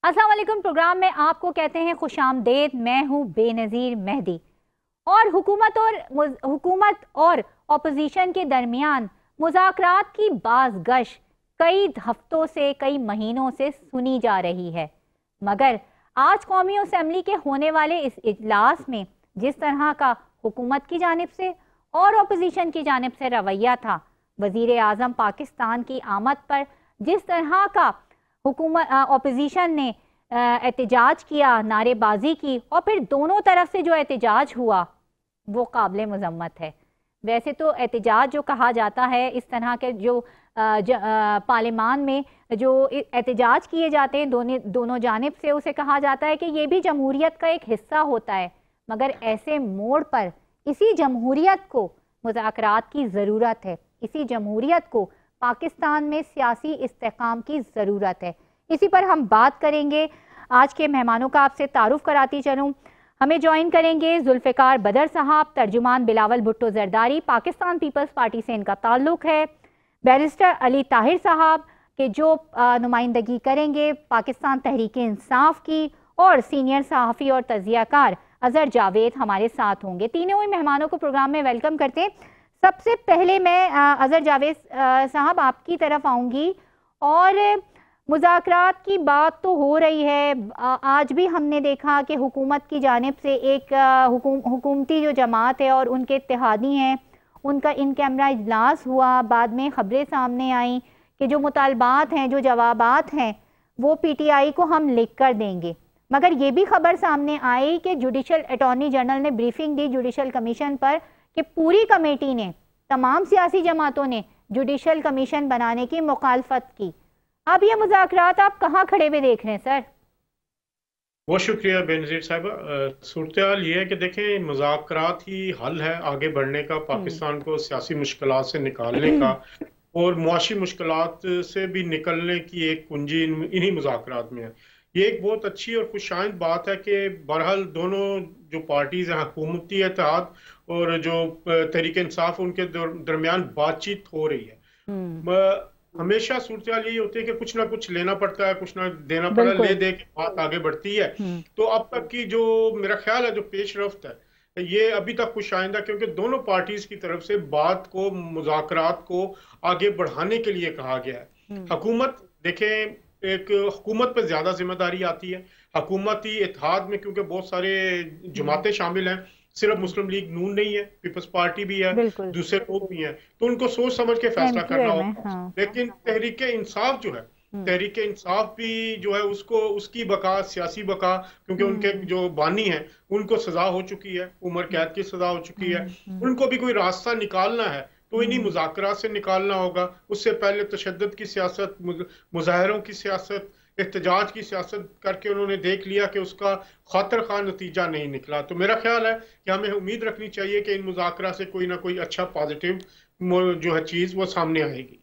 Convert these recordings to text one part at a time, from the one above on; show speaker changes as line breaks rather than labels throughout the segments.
अस्सलाम वालेकुम। प्रोग्राम में आपको कहते हैं खुशामदेद। मैं हूँ बेनज़ीर मेहदी। और हुकूमत और अपोजिशन के दरमियान मुज़ाकरात की बाज़गश कई हफ्तों से, कई महीनों से सुनी जा रही है, मगर आज कौमी असम्बली के होने वाले इस इजलास में जिस तरह का हुकूमत की जानिब से और अपोजिशन की जानिब से रवैया था, वज़ीर आज़म पाकिस्तान की आमद पर जिस तरह का हुकूमत अपोजिशन ने एहतजाज किया, नारेबाजी की, और फिर दोनों तरफ से जो एहतजाज हुआ वो काबिल मज़म्मत है। वैसे तो एहतजाज जो कहा जाता है, इस तरह के जो पार्लियामान में जो एहतजाज किए जाते हैं दोनों जानिब से, उसे कहा जाता है कि ये भी जमहूरियत का एक हिस्सा होता है। मगर ऐसे मोड़ पर इसी जमहूरियत को मुज़ाकरात की ज़रूरत है, इसी जमहूरियत को पाकिस्तान में सियासी इस्तेकाम की ज़रूरत है। इसी पर हम बात करेंगे। आज के मेहमानों का आपसे तारुफ कराती चलूँ। हमें ज्वाइन करेंगे जुल्फ़िकार बदर साहब, तर्जुमान बिलावल भुट्टो जरदारी, पाकिस्तान पीपल्स पार्टी से इनका ताल्लुक़ है। बैरिस्टर अली ताहिर साहब के जो नुमाइंदगी करेंगे पाकिस्तान तहरीक इंसाफ की, और सीनियर सहाफ़ी और तज़ियाकार अज़हर जावेद हमारे साथ होंगे। तीनों ही मेहमानों को प्रोग्राम में वेलकम करते हैं। सबसे पहले मैं अज़हर जावेद साहब आपकी तरफ आऊँगी। और मुज़ाकरात की बात तो हो रही है, आज भी हमने देखा कि हुकूमत की जानिब से एक हुकूमती जो जमात है और उनके इत्तेहादी हैं, उनका इन कैमरा इजलास हुआ। बाद में ख़बरें सामने आई कि जो मुतालबात हैं, जो जवाबात हैं, वो PTI को हम लिख कर देंगे। मगर ये भी खबर सामने आई कि जुडिशल अटॉर्नी जनरल ने ब्रीफिंग दी जुडिशल कमीशन पर कि पूरी कमेटी ने, तमाम सियासी जमातों ने जुडिशल कमीशन बनाने की मुखालफत की। अब ये मुज़ाकरात आप कहाँ खड़े हुए देख रहे हैं सर?
बहुत शुक्रिया बेनज़ीर साहब। सूरत हाल ये है कि देखें, मुज़ाकरात ही हल है आगे बढ़ने का, पाकिस्तान को सियासी मुश्किलात से निकालने का और मुआशी मुश्किलात से भी निकलने की एक कुंजी इन्हीं मुज़ाकरात में है। ये एक बहुत अच्छी और खुशाइंद बात है कि बहरहाल दोनों जो पार्टीज हैं, हुकूमती इत्तेहाद और जो तहरीक इंसाफ, उनके दरमियान बातचीत हो रही है। हमेशा सूरत हाल यही होती है कि कुछ ना कुछ लेना पड़ता है, कुछ ना देना पड़ता है, ले दे के बात आगे बढ़ती है। तो अब तक की जो मेरा ख्याल है जो पेश रफ्त है ये अभी तक खुशाइंदा, क्योंकि दोनों पार्टीज की तरफ से बात को, मुज़ाकरात को आगे बढ़ाने के लिए कहा गया है। हुकूमत देखें, एक हुकूमत पर ज्यादा जिम्मेदारी आती है हुकूमती इत्तेहाद में, क्योंकि बहुत सारे जमातें शामिल हैं, सिर्फ मुस्लिम लीग नून नहीं है, पीपल्स पार्टी भी है, दूसरे लोग भी हैं, तो उनको सोच समझ के फैसला करना होगा। लेकिन तहरीक इंसाफ जो है, तहरीक इंसाफ भी जो है उसको, उसकी बका, सियासी बका, क्योंकि उनके जो बानी हैं उनको सजा हो चुकी है, उम्र कैद की सजा हो चुकी है, उनको भी कोई रास्ता निकालना है तो इन्हीं मुज़ाकरात से निकालना होगा। उससे पहले तशद्दुद की सियासत, मुजाहरों की सियासत, एहतजाज की सियासत करके उन्होंने देख लिया कि उसका खातिर खा नतीजा नहीं निकला। तो मेरा ख्याल है कि हमें उम्मीद रखनी चाहिए कि इन मुज़ाकरा से कोई ना कोई अच्छा पॉजिटिव जो है चीज़ वो सामने आएगी।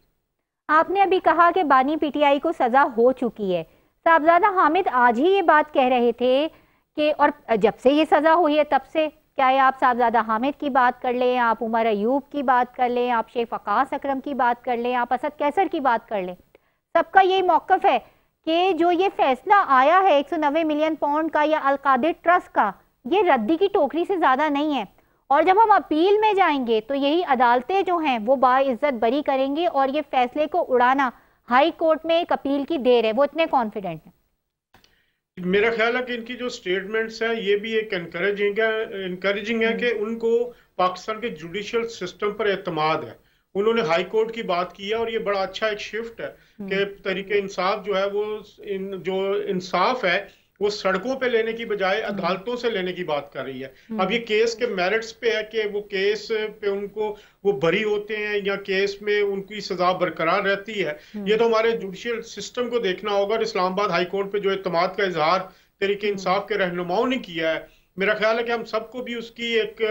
आपने अभी कहा कि बानी PTI को सजा हो चुकी है। साहबजादा हामिद आज ही ये बात कह रहे थे कि, और जब से ये सजा हुई है तब से, चाहे आप साहबजादा हामिद की बात कर लें, आप उमर अयूब की बात कर लें, आप शेख वकास अकरम की बात कर लें, आप असद कैसर की बात कर लें, सबका यही मौक़िफ़ है कि जो ये फैसला आया है 190 मिलियन पाउंड का या अलकादिर ट्रस्ट का, ये रद्दी की टोकरी से ज़्यादा नहीं है। और जब हम अपील में जाएंगे तो यही अदालतें जो हैं वो बाइज्जत बरी करेंगी, और ये फैसले को उड़ाना हाई कोर्ट में एक अपील की देर है, वो इतने कॉन्फिडेंट हैं।
मेरा ख्याल है कि इनकी जो स्टेटमेंट्स हैं ये भी एक इनकरेजिंग है कि उनको पाकिस्तान के जुडिशियल सिस्टम पर एतमाद है। उन्होंने हाई कोर्ट की बात की है और ये बड़ा अच्छा एक शिफ्ट है कि तरीके इंसाफ जो है वो जो इंसाफ है वो सड़कों पे लेने की बजाय अदालतों से लेने की बात कर रही है। अब ये केस के मेरिट्स पे है कि वो केस पे उनको वो बरी होते हैं या केस में उनकी सजा बरकरार रहती है। ये तो हमारे जुडिशियल सिस्टम को देखना होगा। और इस्लामाबाद हाई कोर्ट पे जो एतमाद का इजहार तरीके इंसाफ के रहनुमाओं ने किया है, मेरा ख्याल है कि हम सबको भी उसकी एक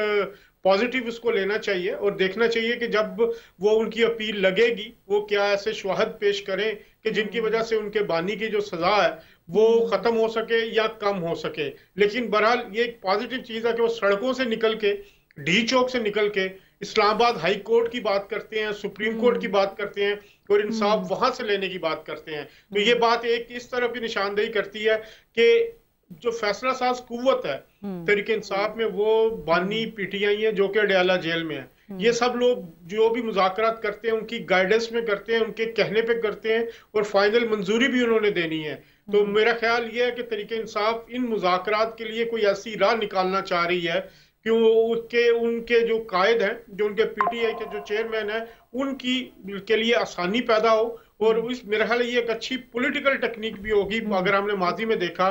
पॉजिटिव उसको लेना चाहिए और देखना चाहिए कि जब वो उनकी अपील लगेगी वो क्या ऐसे शवाहद पेश करें कि जिनकी वजह से उनके बानी की जो सजा है वो खत्म हो सके या कम हो सके। लेकिन बहरहाल ये एक पॉजिटिव चीज है कि वो सड़कों से निकल के, डी चौक से निकल के इस्लामाबाद हाई कोर्ट की बात करते हैं, सुप्रीम कोर्ट की बात करते हैं और इंसाफ वहां से लेने की बात करते हैं। तो ये बात एक इस तरफ भी निशानदेही करती है कि जो फैसला साज कुव्वत है तहरीक इंसाफ में, वो बानी पीटीआई है जो कि अडयाला जेल में है। ये सब लोग जो भी मुज़ाकरात करते हैं उनकी गाइडेंस में करते हैं, उनके कहने पे करते हैं और फाइनल मंजूरी भी उन्होंने देनी है। तो मेरा ख्याल ये है कि तहरीक इंसाफ इन मुज़ाकरात के लिए कोई ऐसी राह निकालना चाह रही है कि उनके जो कायद हैं, जो उनके पीटीआई के जो चेयरमैन हैं, उनकी के लिए आसानी पैदा हो। और इस मेरा ख्याल ये एक अच्छी पॉलिटिकल टेक्निक भी होगी। अगर हमने माजी में देखा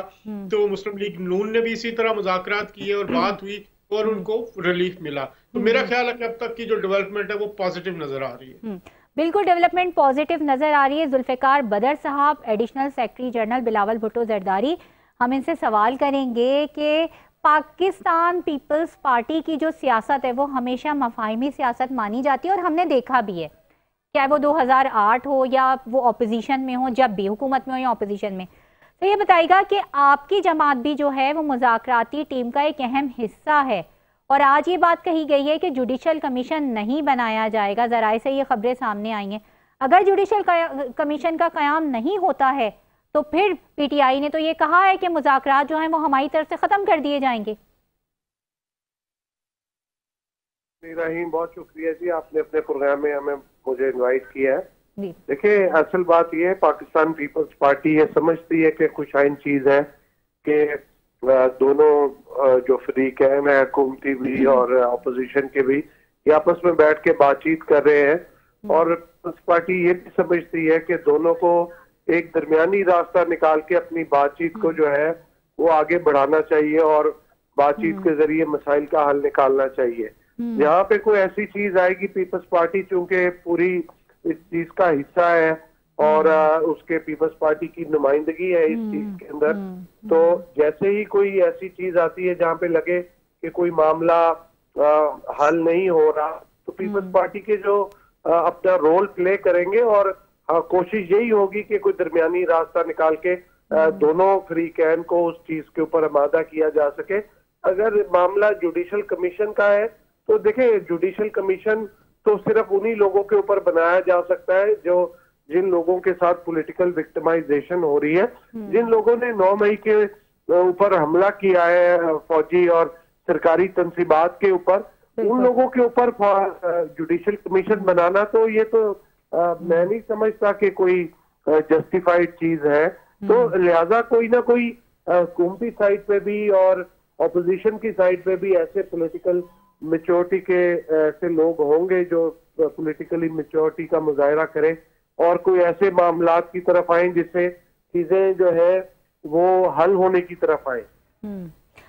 तो मुस्लिम लीग नून ने भी इसी तरह मुज़ाकरात किए और बात हुई और उनको रिलीफ मिला। तो मेरा ख्याल है कि अब तक की जो डेवलपमेंट है वो पॉजिटिव नजर आ रही है।
बिल्कुल डेवलपमेंट पॉजिटिव नजर आ रही है। जुल्फिकार बदर साहब, additional secretary general Bilawal Bhutto Zardari, हम इनसे सवाल करेंगे कि पाकिस्तान पीपल्स पार्टी की जो सियासत है वो हमेशा मफाहिमी सियासत मानी जाती है और हमने देखा भी है, चाहे वो 2008 हो या वो ऑपोजिशन में हो, जब भी हुकूमत में हो या ऑपोजिशन में। तो ये बताइएगा कि आपकी जमात भी जो है वो मुज़ाकराती टीम का एक अहम हिस्सा है और आज ये बात कही गई है कि जुडिशल कमीशन नहीं बनाया जाएगा। ज़राए से ये खबरें सामने आई हैं। अगर जुडिशल कमीशन का क़याम नहीं होता है तो फिर पीटीआई ने तो ये कहा है कि मुज़ाकरात जो हैं वो हमारी तरफ से ख़त्म कर दिए जाएंगे।
रहीम, बहुत शुक्रिया जी, आपने अपने प्रोग्राम में मुझे इनवाइट किया है। देखिए, असल बात यह है, पाकिस्तान पीपल्स पार्टी ये समझती है कि खुशाइन चीज है कि दोनों जो फरीक हैं, हुकूमती भी और अपोजिशन के भी, ये आपस में बैठ के बातचीत कर रहे हैं। और पीपल्स पार्टी ये भी समझती है कि दोनों को एक दरमियानी रास्ता निकाल के अपनी बातचीत को जो है वो आगे बढ़ाना चाहिए और बातचीत के जरिए मसाइल का हल निकालना चाहिए। यहाँ पे कोई ऐसी चीज आएगी, पीपल्स पार्टी चूंकि पूरी इस चीज का हिस्सा है और उसके पीपल्स पार्टी की नुमाइंदगी है इस चीज के अंदर, तो जैसे ही कोई ऐसी चीज आती है जहाँ पे लगे कि कोई मामला हल नहीं हो रहा, तो पीपल्स पार्टी के जो अपना रोल प्ले करेंगे और कोशिश यही होगी कि कोई दरमियानी रास्ता निकाल के दोनों फरीकैन को उस चीज के ऊपर आमादा किया जा सके। अगर मामला जुडिशल कमीशन का है तो देखिए, जुडिशल कमीशन तो सिर्फ उन्हीं लोगों के ऊपर बनाया जा सकता है जो जिन लोगों के साथ पॉलिटिकल विक्टिमाइजेशन हो रही है, जिन लोगों ने 9 मई के ऊपर हमला किया है फौजी और सरकारी तंसीबात के ऊपर, उन लोगों के ऊपर जुडिशल कमीशन बनाना, तो ये तो मैं नहीं समझता कि कोई जस्टिफाइड चीज है। तो लिहाजा कोई ना कोई हुकूमती साइड पे भी और ऑपोजिशन की साइड पे भी ऐसे पॉलिटिकल मेच्योरिटी के ऐसे लोग होंगे जो पॉलिटिकली मेच्योरिटी का मुजाहरा करें और कोई ऐसे मामलात की तरफ आए जिससे चीजें जो है वो हल होने की तरफ आए।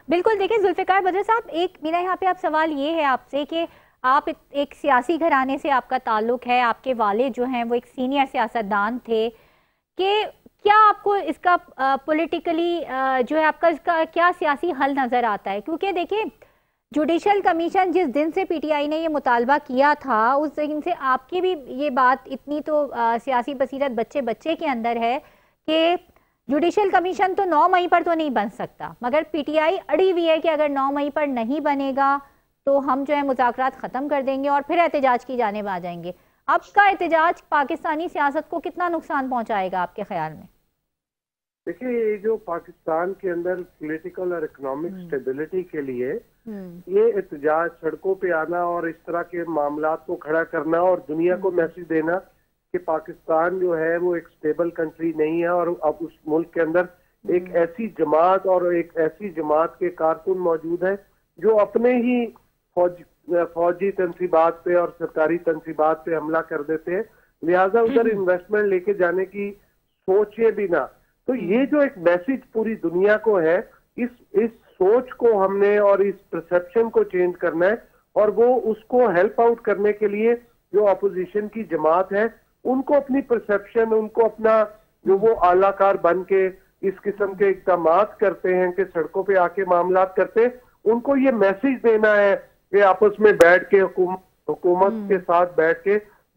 बिल्कुल। देखिए जुल्फिकार बदर साहब, एक मेरा यहाँ पे आप सवाल ये है आपसे कि आप एक सियासी घराने से आपका ताल्लुक है, आपके वालिद जो हैं वो एक सीनियर सियासतदान थे, कि क्या आपको इसका पॉलिटिकली जो है आपका इसका क्या सियासी हल नज़र आता है? क्योंकि देखिए, जुडिशल कमीशन जिस दिन से पीटीआई ने ये मुतालबा किया था उस दिन से आपकी भी ये बात इतनी तो सियासी बसीरत बच्चे बच्चे के अंदर है कि जुडिशल कमीशन तो 9 मई पर तो नहीं बन सकता, मगर पीटीआई अड़ी हुई है कि अगर 9 मई पर नहीं बनेगा तो हम जो है मुज़ाकरात ख़त्म कर देंगे और फिर एहतजाज की जानिब आ जाएंगे। अब का एहतजाज पाकिस्तानी सियासत को कितना नुकसान पहुंचाएगा आपके ख्याल में?
देखिए, ये जो पाकिस्तान के अंदर पॉलिटिकल और इकोनॉमिक स्टेबिलिटी के लिए ये एहतजाज, सड़कों पे आना और इस तरह के मामलात को खड़ा करना और दुनिया को मैसेज देना कि पाकिस्तान जो है वो एक स्टेबल कंट्री नहीं है और अब उस मुल्क के अंदर एक ऐसी जमात और एक ऐसी जमात के कारकुन मौजूद है जो अपने ही फौजी तंसीबात पे और सरकारी तंसीबात पे हमला कर देते हैं, लिहाजा उधर इन्वेस्टमेंट लेके जाने की सोचे भी ना। तो ये जो एक मैसेज पूरी दुनिया को है, इस सोच को हमने और इस परसेप्शन को चेंज करना है और वो उसको हेल्प आउट करने के लिए जो अपोजिशन की जमात है उनको अपनी परसेप्शन, उनको अपना जो वो आलाकार बन के इस किस्म के इक़दाम करते हैं कि सड़कों पे आके मामलात करते, उनको ये मैसेज देना है कि आपस में बैठ के हुकूमत के साथ बैठ के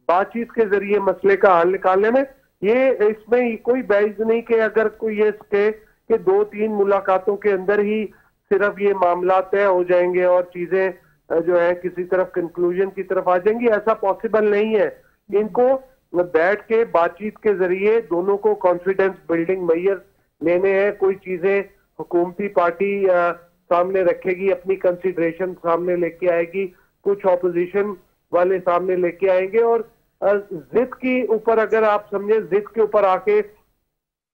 बातचीत के जरिए मसले का हल निकालने में ये इसमें कोई बहस नहीं कि अगर कोई ये कहे कि 2-3 मुलाकातों के अंदर ही सिर्फ ये मामला तय हो जाएंगे और चीजें जो है किसी तरफ कंक्लूजन की तरफ आ जाएंगी, ऐसा पॉसिबल नहीं है। इनको बैठ के बातचीत के जरिए दोनों को कॉन्फिडेंस बिल्डिंग मेजर लेने हैं। कोई चीजें हुकूमती पार्टी सामने रखेगी, अपनी कंसिडरेशन सामने लेके आएगी, कुछ ऑपोजिशन वाले सामने लेके आएंगे, और जिद के ऊपर अगर आप समझे, जिद के ऊपर आके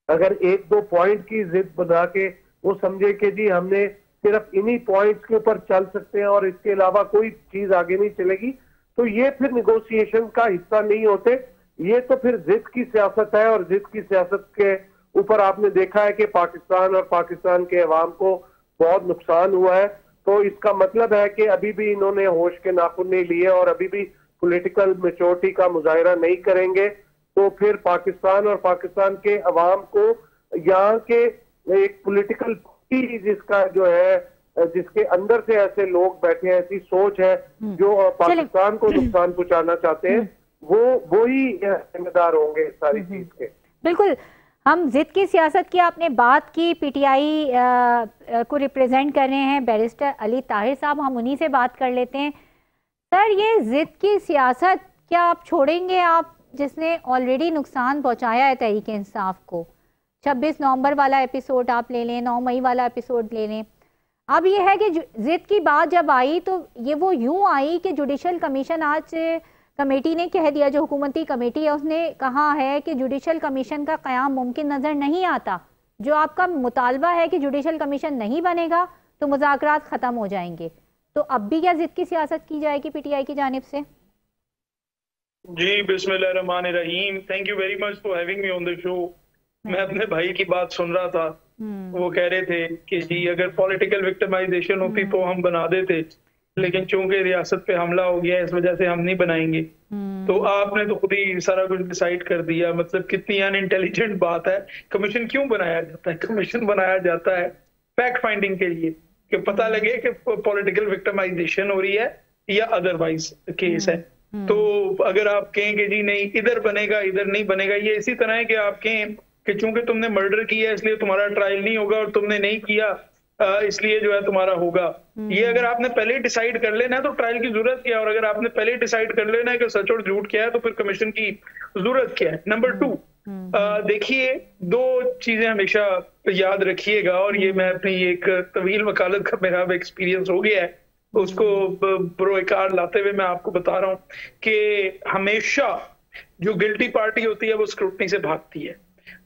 अगर 1-2 पॉइंट की जिद बना के वो समझे कि जी हमने सिर्फ इन्हीं पॉइंट्स के ऊपर चल सकते हैं और इसके अलावा कोई चीज आगे नहीं चलेगी, तो ये फिर निगोशिएशन का हिस्सा नहीं होते। ये तो फिर जिद की सियासत है, और जिद की सियासत के ऊपर आपने देखा है कि पाकिस्तान और पाकिस्तान के अवाम को बहुत नुकसान हुआ है। तो इसका मतलब है कि अभी भी इन्होंने होश के नाखून नहीं लिए और अभी भी पॉलिटिकल मैच्योरिटी का मुजाहिरा नहीं करेंगे, तो फिर पाकिस्तान और पाकिस्तान के अवाम को यहाँ के एक पॉलिटिकल पार्टी जिसका जो है, जिसके अंदर से ऐसे लोग बैठे हैं, ऐसी सोच है जो पाकिस्तान को नुकसान पहुंचाना चाहते हैं, वो ही जिम्मेदार होंगे इस सारी चीज के।
बिल्कुल, हम जिद की सियासत की आपने बात की, पीटीआई को रिप्रेजेंट कर रहे हैं बैरिस्टर अली ताहिर साहब, हम उन्हीं से बात कर लेते हैं। सर, ये जिद की सियासत क्या आप छोड़ेंगे, आप जिसने ऑलरेडी नुकसान पहुंचाया है तहरीक इंसाफ को? 26 नवंबर वाला एपिसोड आप ले लें, 9 मई वाला एपिसोड ले लें। अब ये है कि जिद की बात जब आई तो ये वो यूं आई कि जुडिशल कमीशन, आज कमेटी ने कह दिया, जो हुकूमती कमेटी है उसने कहा है कि जुडिशल कमीशन का क़याम मुमकिन नज़र नहीं आता। जो आपका मुतालबा है कि जुडिशल कमीशन नहीं बनेगा तो मुज़ाकरात ख़त्म हो जाएंगे, तो अब भी क्या जिद की सियासत की जाएगी पीटीआई की जानिब से?
जी, बिस्मिल्लाहिर्रहमानिर्रहीम। Thank you very much for having me on the show. मैं अपने भाई की बात सुन रहा था, वो कह रहे थे कि जी अगर पॉलिटिकल विक्टिमाइजेशन होती तो हम बना देते, लेकिन चूंकि रियासत पे हमला हो गया इस वजह से हम नहीं बनाएंगे। तो आपने तो खुद ही सारा कुछ डिसाइड कर दिया। मतलब कितनी अनइंटेलिजेंट बात है। कमीशन क्यों बनाया जाता है? कमीशन बनाया जाता है फैक्ट फाइंडिंग के लिए, कि पता लगे कि पॉलिटिकल विक्टिमाइजेशन हो रही है या अदरवाइज केस है। तो अगर आप कहें कि जी नहीं इधर बनेगा इधर नहीं बनेगा, ये इसी तरह है कि आप कहें कि चूंकि तुमने मर्डर किया इसलिए तुम्हारा ट्रायल नहीं होगा और तुमने नहीं किया इसलिए जो है तुम्हारा होगा। ये अगर आपने पहले ही डिसाइड कर लेना है तो ट्रायल की जरूरत क्या है, और अगर आपने पहले ही डिसाइड कर लेना है कि सच और झूठ क्या है तो फिर कमीशन की जरूरत क्या है। नंबर 2, देखिए 2 चीजें हमेशा याद रखिएगा, और ये मैं अपनी एक तवील वकालत का मेरा एक्सपीरियंस हो गया है, उसको प्रोकार लाते हुए मैं आपको बता रहा हूँ कि हमेशा जो गिल्टी पार्टी होती है वो स्क्रूटनी से भागती है।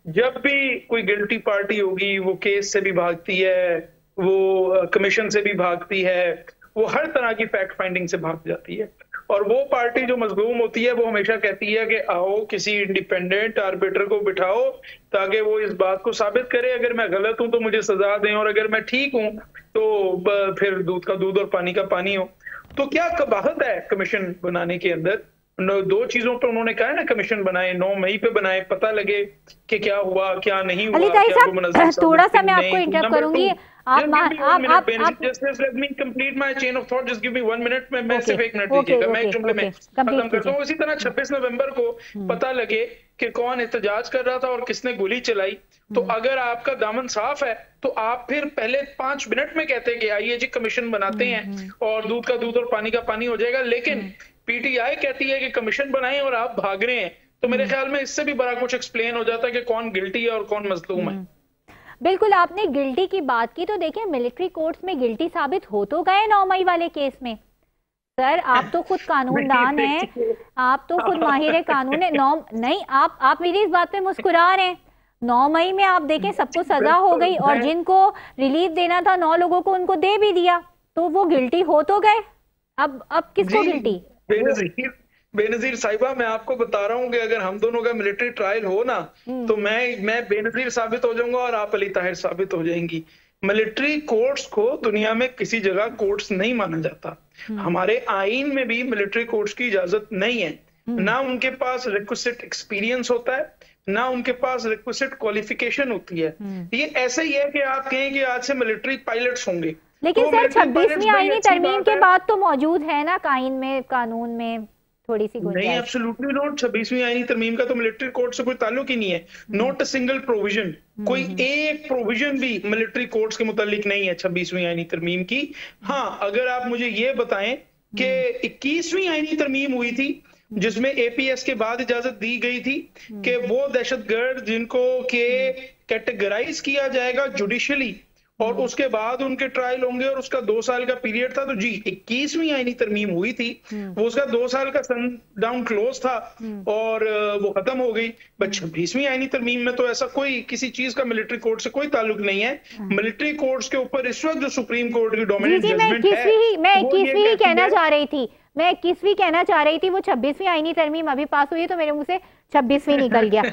जब भी कोई गिल्टी पार्टी होगी वो केस से भी भागती है, वो कमीशन से भी भागती है, वो हर तरह की फैक्ट फाइंडिंग से भाग जाती है। और वो पार्टी जो मजलूम होती है वो हमेशा कहती है कि आओ किसी इंडिपेंडेंट आर्बिटर को बिठाओ ताकि वो इस बात को साबित करे, अगर मैं गलत हूं तो मुझे सजा दें और अगर मैं ठीक हूं तो फिर दूध का दूध और पानी का पानी हो। तो क्या कबाहत है कमीशन बनाने के अंदर? 2 चीजों पर उन्होंने कहा है ना, कमीशन बनाए, 9 मई पे बनाए, पता लगे कि क्या हुआ क्या नहीं हुआ।
थोड़ा सा मैं आपको इंटरप्ट करूंगी,
इसी तरह 26 नवंबर को पता लगे कि कौन एहतजाज कर रहा था और किसने गोली चलाई, तो अगर आपका दामन साफ है तो आप फिर पहले 5 मिनट में कहते हैं कि आइए जी कमीशन बनाते हैं और दूध का दूध और पानी का पानी हो जाएगा। लेकिन पीटीआई कहती है कि कमीशन बनाएं और आप भाग रहे हैं, तो मेरे ख्याल में इससे भी बड़ा कुछ एक्सप्लेन हो जाता है कि कौन गिल्टी है और कौन मजलूम है।
बिल्कुल, आपने गिल्टी की बात की, तो देखिए मिलिट्री कोर्ट्स में गिल्टी साबित हो तो गए 9 मई वाले केस में। सर, आप तो खुद कानूनदान हैं, आप तो खुद माहिर कानून है। नहीं, आप मेरी इस बात पे मुस्कुरा रहे हैं। 9 मई में आप देखें सबको सजा हो गई और जिनको रिलीफ देना था 9 लोगों को उनको दे भी दिया, तो वो गिल्टी हो तो गए। अब किसको गिल्टी?
बेनजीर साहिबा, मैं आपको बता रहा हूँ कि अगर हम दोनों का मिलिट्री ट्रायल हो ना तो मैं बेनजीर साबित हो जाऊंगा और आप अली ताहिर साबित हो जाएंगी। मिलिट्री कोर्ट्स को दुनिया में किसी जगह कोर्ट्स नहीं माना जाता। हमारे आईन में भी मिलिट्री कोर्ट्स की इजाजत नहीं है। ना उनके पास रिक्विजिट एक्सपीरियंस होता है, ना उनके पास रिक्विजिट क्वालिफिकेशन होती है। ये ऐसे ही है कि आप कहें कि आज से मिलिट्री पायलट्स होंगे,
लेकिन तो सर 26वीं आईनी तरमीम के बाद तो मौजूद है ना कानून में थोड़ी सी
नहीं, एब्सोल्युटली नॉट। 26वीं आईनी तरमीम का तो मिलिट्री कोड से कोई ताल्लुक ही नहीं है। नॉट अ सिंगल प्रोविजन, कोई एक प्रोविजन भी मिलिट्री कोड्स के मुतालिक नहीं है 26वीं आईनी तरमीम की। हाँ, अगर आप मुझे ये बताएं कि 21वीं आईनी तरमीम हुई थी जिसमें एपीएस के बाद इजाजत दी गई थी कि वो दहशतगर्द जिनको के कैटेगराइज किया जाएगा जुडिशली और उसके बाद उनके ट्रायल होंगे और उसका 2 साल का पीरियड था, तो जी 21वीं आईनी तरमीम हुई थी, वो उसका 2 साल का सन डाउन क्लोज था और वो खत्म हो गई। बट 26वीं आईनी तरमीम में तो ऐसा कोई किसी चीज का मिलिट्री कोर्ट से कोई ताल्लुक नहीं है। मिलिट्री कोर्ट्स के ऊपर इस वक्त जो सुप्रीम कोर्ट की डोमिनेंट जजमेंट है,
मैं 21वीं कहना चाह रही थी, मैं 21वीं कहना चाह रही थी। वो 26वीं आईनी तरमीम अभी पास हुई तो मेरे मुंह से 26वीं निकल गया।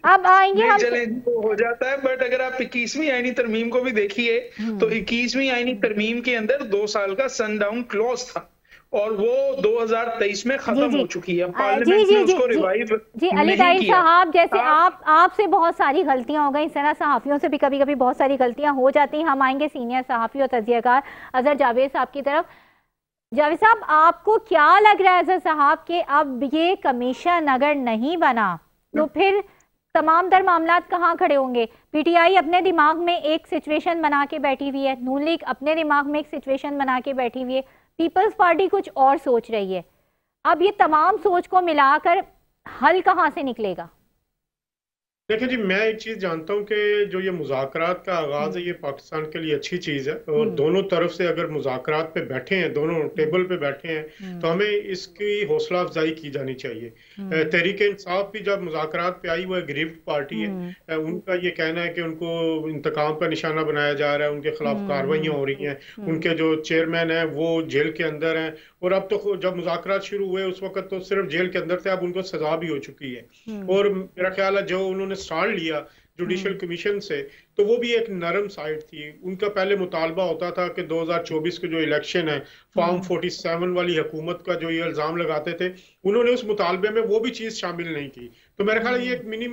अब आएंगे हम,
चले तो हो जाता है, बट अगर आप 21वीं आईनी तरमीम को भी देखिए तो 21वीं आईनी तरमीम के अंदर 2 साल का सनडाउन क्लॉज था और वो 2023 में खत्म हो चुकी है। पार्लियामेंट ने उसको रिवाइव
जी अली ताहिर साहब, जैसे आपसे बहुत सारी गलतियां हो गई, इस तरह सहाफियों से भी कभी कभी बहुत सारी गलतियां हो जाती हैं। हम आएंगे सीनियर सहाफी और तजियाकार अजहर जावेद साहब की तरफ। जावेद साहब, आपको क्या लग रहा है अजहर साहब कि अब ये कमीशन अगर नहीं बना तो फिर तमाम तर मामला कहाँ खड़े होंगे? पीटीआई अपने दिमाग में एक सिचुएशन बना के बैठी हुई है, नून लीग अपने दिमाग में एक सिचुएशन बना के बैठी हुई है, पीपल्स पार्टी कुछ और सोच रही है। अब ये तमाम सोच को मिलाकर हल कहाँ से निकलेगा?
देखिए जी, मैं एक चीज जानता हूं कि जो ये मुज़ाकरात का आगाज है ये पाकिस्तान के लिए अच्छी चीज है और दोनों तरफ से अगर मुज़ाकरात पे बैठे हैं, दोनों टेबल पे बैठे हैं तो हमें इसकी हौसला अफजाई की जानी चाहिए। तहरीक इंसाफ भी जब मुज़ाकरात पे आई, वो एग्रीव्ड पार्टी है, उनका ये कहना है कि उनको इंतकाम का निशाना बनाया जा रहा है, उनके खिलाफ कार्रवाइयां हो रही हैं, उनके जो चेयरमैन है वो जेल के अंदर हैं और अब तो जब मुज़ाकरात शुरू हुए उस वक्त तो सिर्फ जेल के अंदर थे, अब उनको सजा भी हो चुकी है। और मेरा ख्याल है जो उन्होंने स्टार्ट लिया जुडिशल कमीशन से तो वो भी एक नरम साइड थी। उनका पहले मुतालबा होता था कि 2024 के जो इलेक्शन है, फॉर्म 47 वाली हुकूमत का जो ये इल्जाम लगाते थे, उन्होंने उस मुतालबे में वो भी चीज शामिल नहीं की। तो मेरा ख्याल है ये एक मिनी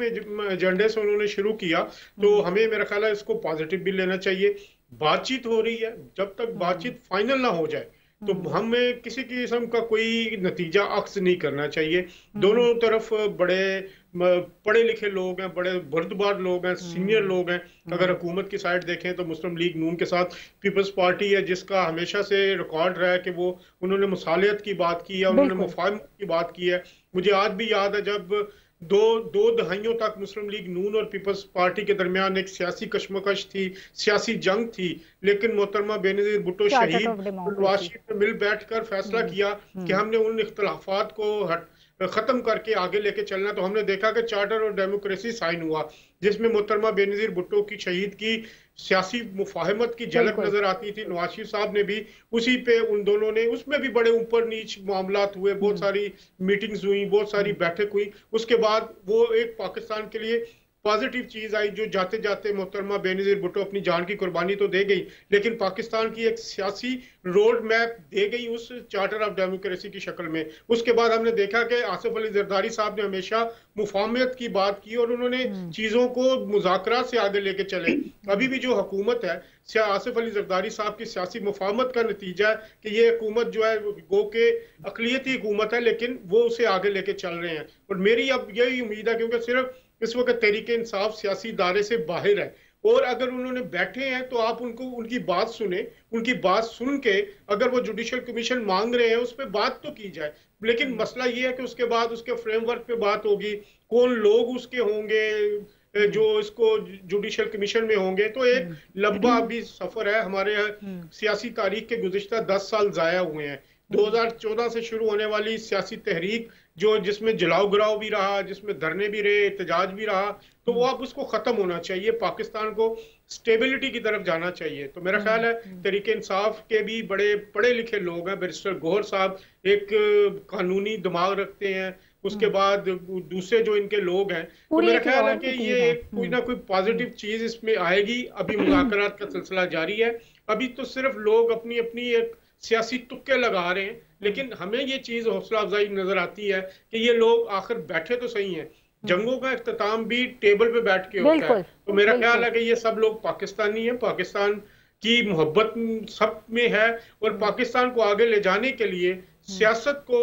एजेंडे से उन्होंने शुरू किया, तो हमें मेरा ख्याल है इसको पॉजिटिव भी लेना चाहिए। बातचीत हो रही है, जब तक बातचीत फाइनल ना हो जाए तो हमें किसी किस्म का कोई नतीजा अक्स नहीं करना चाहिए। दोनों तरफ बड़े पढ़े लिखे लोग हैं, बड़े बुर्दबार लोग हैं, सीनियर लोग हैं। अगर हुकूमत की साइड देखें तो मुस्लिम लीग नून के साथ पीपल्स पार्टी है जिसका हमेशा से रिकॉर्ड रहा है कि वो उन्होंने मुसालियत की बात की है, उन्होंने मुफाहमत की बात की है। मुझे आज भी याद है जब दो दहाइयों तक मुस्लिम लीग नून और पीपल्स पार्टी के दरमियान एक सियासी कशमकश थी, सियासी जंग थी, लेकिन मोहतरमा बेनजीर भुट्टो शहीद नवाज शरीफ ने मिल बैठकर फैसला किया कि हमने उन इख्तलाफात को खत्म करके आगे लेके चलना। तो हमने देखा कि चार्टर और डेमोक्रेसी साइन हुआ जिसमें मोहतरमा बेनजीर भुट्टो की शहीद की सियासी मुफाहमत की झलक नजर आती थी। नवाज शरीफ साहब ने भी उसी पे, उन दोनों ने उसमें भी बड़े ऊपर नीच मामलात हुए, बहुत सारी मीटिंग्स हुई, बहुत सारी बैठक हुई। उसके बाद वो एक पाकिस्तान के लिए पॉजिटिव चीज आई जो जाते जाते मोहतरमा बेनजीर भुट्टो अपनी जान की कुर्बानी तो दे गई, लेकिन पाकिस्तान की एक सियासी रोड मैप दे गई उस चार्टर ऑफ डेमोक्रेसी की शक्ल में। उसके बाद हमने देखा कि आसिफ अली जरदारी साहब ने हमेशा मुफाहमत की बात की और उन्होंने चीजों को मुज़ाकरात से आगे लेके चले। अभी भी जो हुकूमत है, आसिफ अली जरदारी साहब की सियासी मुफाहमत का नतीजा है कि ये हुकूमत जो है गो के अक़लियती हुकूमत है, लेकिन वो उसे आगे लेके चल रहे हैं। और मेरी अब यही उम्मीद है, क्योंकि सिर्फ इस वक्त तहरीक इंसाफ सियासी दायरे से बाहर है और अगर उन्होंने बैठे हैं तो आप उनको उनकी बात सुने, उनकी बात सुन के अगर वो जुडिशल कमीशन मांग रहे हैं उस पर बात तो की जाए। लेकिन मसला ये है कि उसके बाद उसके फ्रेमवर्क पे बात होगी, कौन लोग उसके होंगे जो इसको जुडिशल कमीशन में होंगे। तो एक लंबा अभी सफर है, हमारे सियासी तारीख के गुज़िश्ता 10 साल जाया हुए हैं। 2014 से शुरू होने वाली सियासी तहरीक जो जिसमें जलाओ गिराव भी रहा, जिसमें धरने भी रहे, एहतजाज भी रहा, तो वो अब उसको खत्म होना चाहिए। पाकिस्तान को स्टेबिलिटी की तरफ जाना चाहिए। तो मेरा ख्याल है तहरीक इंसाफ के भी बड़े पढ़े लिखे लोग हैं। बैरिस्टर गौहर साहब एक कानूनी दिमाग रखते हैं, उसके बाद दूसरे जो इनके लोग हैं, तो मेरा ख्याल है कि ये कोई ना कोई पॉजिटिव चीज इसमें आएगी। अभी मुज़ाकरात का सिलसिला जारी है, अभी तो सिर्फ लोग अपनी अपनी एक सियासी तुक्के लगा रहे हैं, लेकिन हमें ये चीज हौसला अफजाई नजर आती है कि ये लोग आखिर बैठे तो सही हैं। जंगों का इख्तिताम भी टेबल पे बैठ के होता है। तो मेरा ख्याल है कि ये सब लोग पाकिस्तानी हैं, पाकिस्तान की मोहब्बत सब में है और पाकिस्तान को आगे ले जाने के लिए सियासत को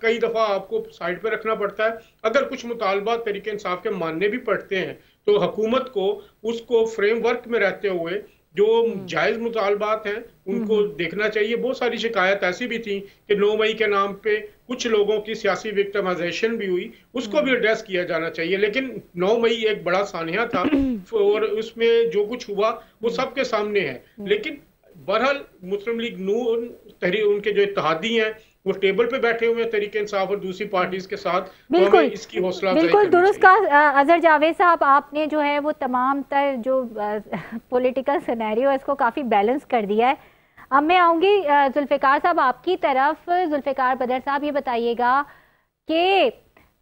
कई दफा आपको साइड पे रखना पड़ता है। अगर कुछ मुतालबात तरीके इंसाफ के मानने भी पड़ते हैं तो हुकूमत को उसको फ्रेमवर्क में रहते हुए जो जायज मुतालबात हैं उनको देखना चाहिए। बहुत सारी शिकायत ऐसी भी थी कि 9 मई के नाम पे कुछ लोगों की सियासी विक्टिमाइजेशन भी हुई, उसको भी एड्रेस किया जाना चाहिए। लेकिन 9 मई एक बड़ा सानिया था और उसमें जो कुछ हुआ वो सबके सामने है। लेकिन बहरहाल मुस्लिम लीग नून तहरीक उनके जो इत्तेहादी हैं वो टेबल पे बैठे हुए हैं तहरीक इंसाफ और दूसरी पार्टीज के साथ।
बिल्कुल,
तो इसकी हौसला
बिल्कुल दुरुस्त कहा अजहर जावेद साहब, आपने जो है वो तमाम तर जो पॉलिटिकल सिनेरियो है इसको काफ़ी बैलेंस कर दिया है। अब मैं आऊँगी जुल्फ़िकार साहब आपकी तरफ। जुल्फ़िकार बदर साहब, ये बताइएगा कि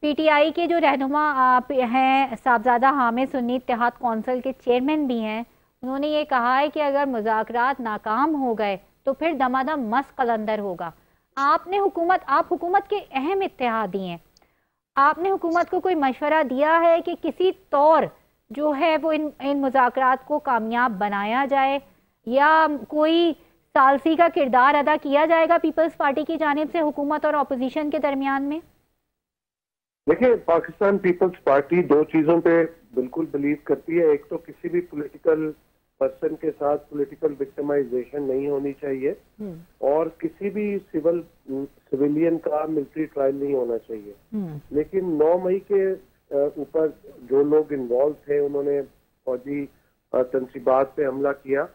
पीटीआई के जो रहनुमा हैं साहबजादा हामिद सुन्नी इत्तेहाद कौंसिल के चेयरमैन भी हैं, उन्होंने ये कहा है कि अगर मुज़ाकरात नाकाम हो गए तो फिर दमादम मस्त कलंदर होगा। आप हुकूमत के अहम इत्तेहादी हैं, आपने हुकूमत को कोई मशवरा दिया है कि किसी तौर जो है वो इन मुज़ाकरात को कामयाब बनाया जाए, या कोई सालसी का किरदार अदा किया जाएगा पीपल्स पार्टी की जानिब से हुकूमत और अपोजिशन के दरमियान में?
देखिए, पाकिस्तान पीपल्स पार्टी दो चीजों पे बिल्कुल बिलीव करती है। एक तो किसी भी पॉलिटिकल पर्सन के साथ पॉलिटिकल विक्टिमाइजेशन नहीं होनी चाहिए, और किसी भी सिविलियन का मिलिट्री ट्रायल नहीं होना चाहिए। लेकिन 9 मई के ऊपर जो लोग इन्वॉल्व थे, उन्होंने फौजी तंसीबात पे हमला किया,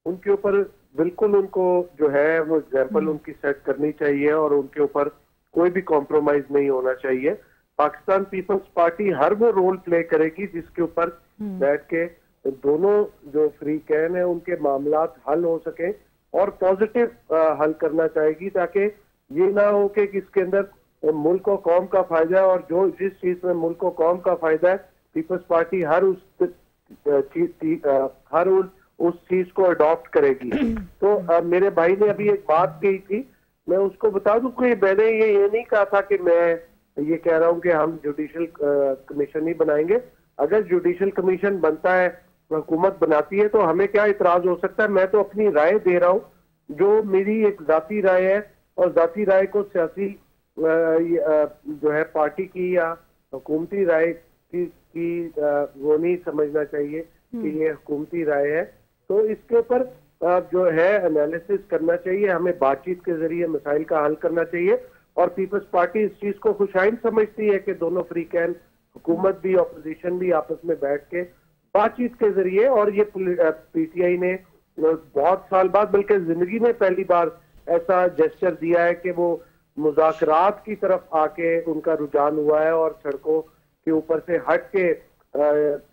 उनके ऊपर बिल्कुल उनको जो है वो एग्जाम्पल उनकी सेट करनी चाहिए और उनके ऊपर कोई भी कॉम्प्रोमाइज नहीं होना चाहिए। पाकिस्तान पीपल्स पार्टी हर वो रोल प्ले करेगी जिसके ऊपर बैठ के दोनों जो फ्री कैन है उनके मामलात हल हो सके, और पॉजिटिव हल करना चाहेगी, ताकि ये ना हो कि इसके अंदर मुल्क और कौम का फायदा है, और जो जिस चीज में मुल्क और कौम का फायदा है पीपल्स पार्टी हर उस चीज को अडॉप्ट करेगी। तो मेरे भाई ने अभी एक बात कही थी, मैं उसको बता दूं कि मैंने ये नहीं कहा था कि मैं ये कह रहा हूं कि हम जुडिशल कमीशन ही बनाएंगे। अगर जुडिशल कमीशन बनता है, हुकूमत बनाती है, तो हमें क्या इतराज हो सकता है। मैं तो अपनी राय दे रहा हूँ, जो मेरी एक जाती राय है, और जाती राय को सियासी जो है पार्टी की या हुकूमती राय की वो नहीं समझना चाहिए कि ये हुकूमती राय है। तो इसके ऊपर जो है एनालिसिस करना चाहिए, हमें बातचीत के जरिए मसाइल का हल करना चाहिए, और पीपल्स पार्टी इस चीज को खुशाइन समझती है कि दोनों फ्री कैन, हुकूमत भी अपोजिशन भी आपस में बैठ के बातचीत के जरिए, और ये पीटीआई ने बहुत साल बाद, बल्कि जिंदगी में पहली बार ऐसा जेस्चर दिया है कि वो मुज़ाकरात की तरफ आके उनका रुझान हुआ है, और सड़कों के ऊपर से हट के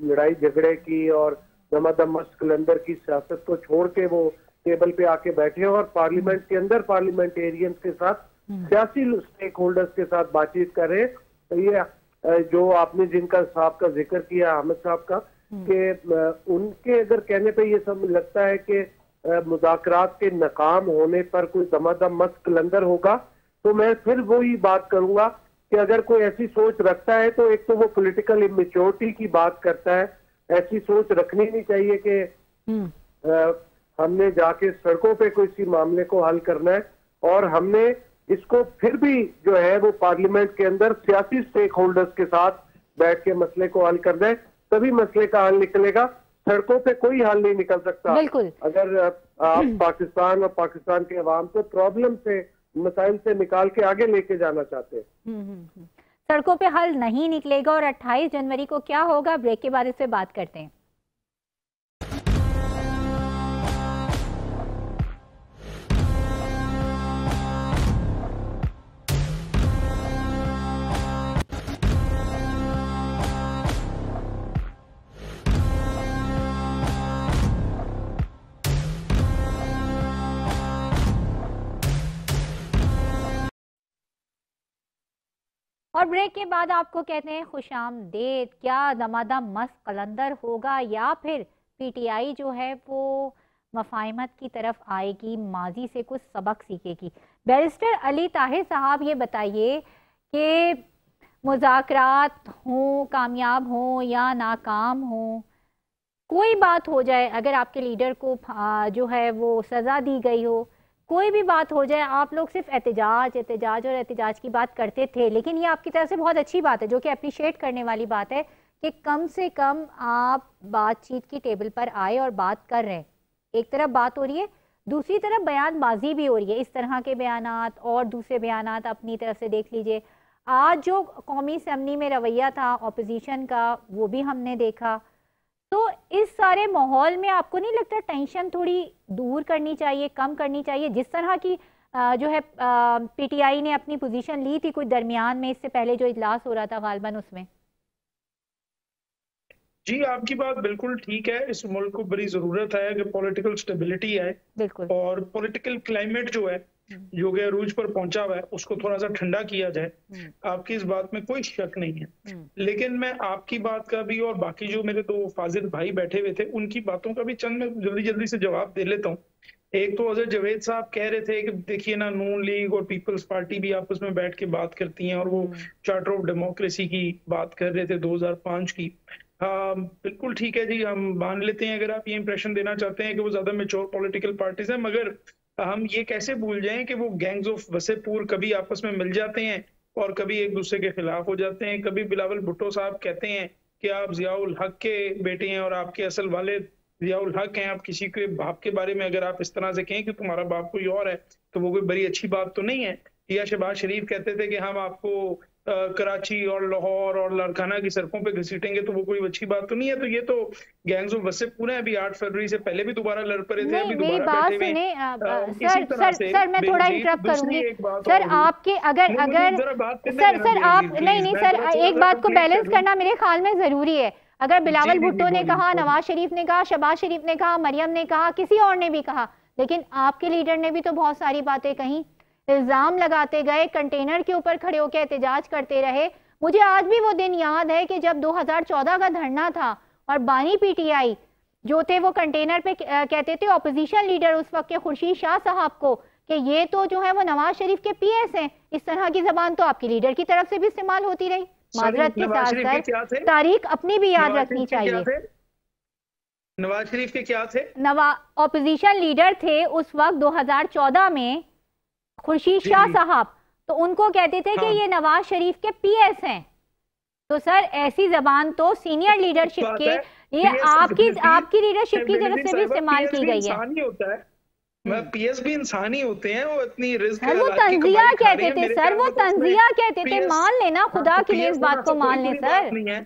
लड़ाई झगड़े की और दमादम मस्त कलंदर की सियासत को छोड़ के वो टेबल पे आके बैठे, और पार्लियामेंट के अंदर पार्लियामेंटेरियंस के साथ, सियासी स्टेक होल्डर्स के साथ बातचीत कर रहे हैं। तो ये जो आपने जिनका साहब का जिक्र किया, अहमद साहब का, कि उनके अगर कहने पे ये सब लगता है कि मुज़ाकरात के नाकाम होने पर कोई दमादम मस्त कलंदर होगा, तो मैं फिर वही बात करूंगा कि अगर कोई ऐसी सोच रखता है तो एक तो वो पॉलिटिकल इमेच्योरिटी की बात करता है। ऐसी सोच रखनी नहीं चाहिए कि हमने जाके सड़कों पे कोई सी मामले को हल करना है, और हमने इसको फिर भी जो है वो पार्लियामेंट के अंदर सियासी स्टेक होल्डर्स के साथ बैठ के मसले को हल करना है, तभी मसले का हल निकलेगा। सड़कों पे कोई हल नहीं निकल सकता अगर आप पाकिस्तान और पाकिस्तान के अवाम को प्रॉब्लम से, मसाइल से निकाल के आगे लेके जाना चाहते हैं।
सड़कों पे हल नहीं निकलेगा। और 28 जनवरी को क्या होगा, ब्रेक के बाद इस पे बात करते हैं। और ब्रेक के बाद आपको कहते हैं खुशामदेद। क्या दमादम मस्त कलंदर होगा, या फिर पीटीआई जो है वो मफाहिमत की तरफ आएगी, माजी से कुछ सबक सीखेगी? बैरिस्टर अली ताहिर साहब, ये बताइए कि मुज़ाकरात हों, कामयाब हों या नाकाम हों, कोई बात हो जाए, अगर आपके लीडर को जो है वो सज़ा दी गई हो, कोई भी बात हो जाए आप लोग सिर्फ एहतजाज एहतजाज और एहतजाज की बात करते थे, लेकिन ये आपकी तरफ से बहुत अच्छी बात है, जो कि अप्रिशिएट करने वाली बात है कि कम से कम आप बातचीत की टेबल पर आए और बात कर रहे हैं। एक तरफ बात हो रही है, दूसरी तरफ बयानबाजी भी हो रही है। इस तरह के बयानात और दूसरे बयानात अपनी तरफ से देख लीजिए। आज जो कौमी असम्बली में रवैया था ऑपोजिशन का, वो भी हमने देखा। तो इस सारे माहौल में आपको नहीं लगता टेंशन थोड़ी दूर करनी चाहिए, कम करनी चाहिए? जिस तरह की जो है पीटीआई ने अपनी पोजीशन ली थी कुछ दरमियान में, इससे पहले जो इजलास हो रहा था गालबन, उसमें।
जी, आपकी बात बिल्कुल ठीक है। इस मुल्क को बड़ी जरूरत है कि पॉलिटिकल स्टेबिलिटी आए, बिल्कुल, और पॉलिटिकल क्लाइमेट जो है जो कि अरूज पर पहुंचा हुआ है उसको थोड़ा सा ठंडा किया जाए। आपकी इस बात में कोई शक नहीं है, लेकिन मैं आपकी बात का भी और बाकी जो मेरे दो फाजिल भाई बैठे हुए थे उनकी बातों का भी चंद मैं जल्दी जल्दी से जवाब दे लेता हूँ। एक तो अजहर जावेद साहब कह रहे थे कि देखिए ना, नून लीग और पीपल्स पार्टी भी आपस में बैठ के बात करती हैं, और वो चार्टर ऑफ डेमोक्रेसी की बात कर रहे थे 2005 की। हाँ, बिल्कुल ठीक है जी, हम मान लेते हैं अगर आप ये इंप्रेशन देना चाहते हैं कि वो ज्यादा मेच्योर पॉलिटिकल पार्टीज हैं, मगर हम ये कैसे भूल जाएं कि वो गैंग्स ऑफ वसेपुर कभी आपस में मिल जाते हैं और कभी एक दूसरे के खिलाफ हो जाते हैं। कभी बिलावल भुट्टो साहब कहते हैं कि आप जियाउल हक के बेटे हैं और आपके असल वालिद जियाउल हक हैं। आप किसी के बाप के बारे में अगर आप इस तरह से कहें कि तुम्हारा बाप कोई और है, तो वो कोई बड़ी अच्छी बात तो नहीं है। या शहबाज शरीफ कहते थे कि हम आपको कराची और लाहौर और लारकाना की सड़कों पे घसीटेंगे, तो वो कोई अच्छी बात तो नहीं है। तो ये तो गैंग्स ऑफ वसेपुर हैं, अभी 8 फरवरी से पहले भी दोबारा लड़ पड़े थे, अभी दोबारा बैठे हुए हैं।
सर मैं थोड़ा इंटरप्ट करूंगी सर आपके, अगर सर आप नहीं सर, एक बात को बैलेंस करना मेरे ख्याल में जरूरी है। अगर बिलावल भुट्टो ने कहा, नवाज शरीफ ने कहा, शहबाज शरीफ ने कहा, मरियम ने कहा, किसी और ने भी कहा, लेकिन आपके लीडर ने भी तो बहुत सारी बातें कही, इल्जाम लगाते गए, कंटेनर के ऊपर खड़े होकर एहतजाज करते रहे। मुझे आज भी वो दिन याद है कि जब 2014 का धरना था और बानी पीटीआई जो थे वो कंटेनर पे कहते थे ऑपोजिशन लीडर उस वक्त के खुर्शीद शाह साहब को कि ये तो जो है वो नवाज शरीफ के पीएस हैं। इस तरह की जबान तो आपकी लीडर की तरफ से भी इस्तेमाल होती रही। माजरत के साथ तारीख अपनी भी याद रखनी चाहिए।
नवाज शरीफ के क्या थे?
ऑपोजिशन लीडर थे उस वक्त 2014 में खुर्शीद शाह साहब, तो उनको कहते थे कि ये नवाज शरीफ के पीएस हैं। तो सर ऐसी जबान तो सीनियर लीडरशिप के, ये आपकी लीडरशिप की तरफ से भी इस्तेमाल की गई है।
पीएस भी इंसान ही होते हैं, वो इतनी रिस्क
है। वो तंजिया कहते थे सर, वो तंजिया कहते थे। मान लेना, खुदा के लिए इस बात को मान ले सर।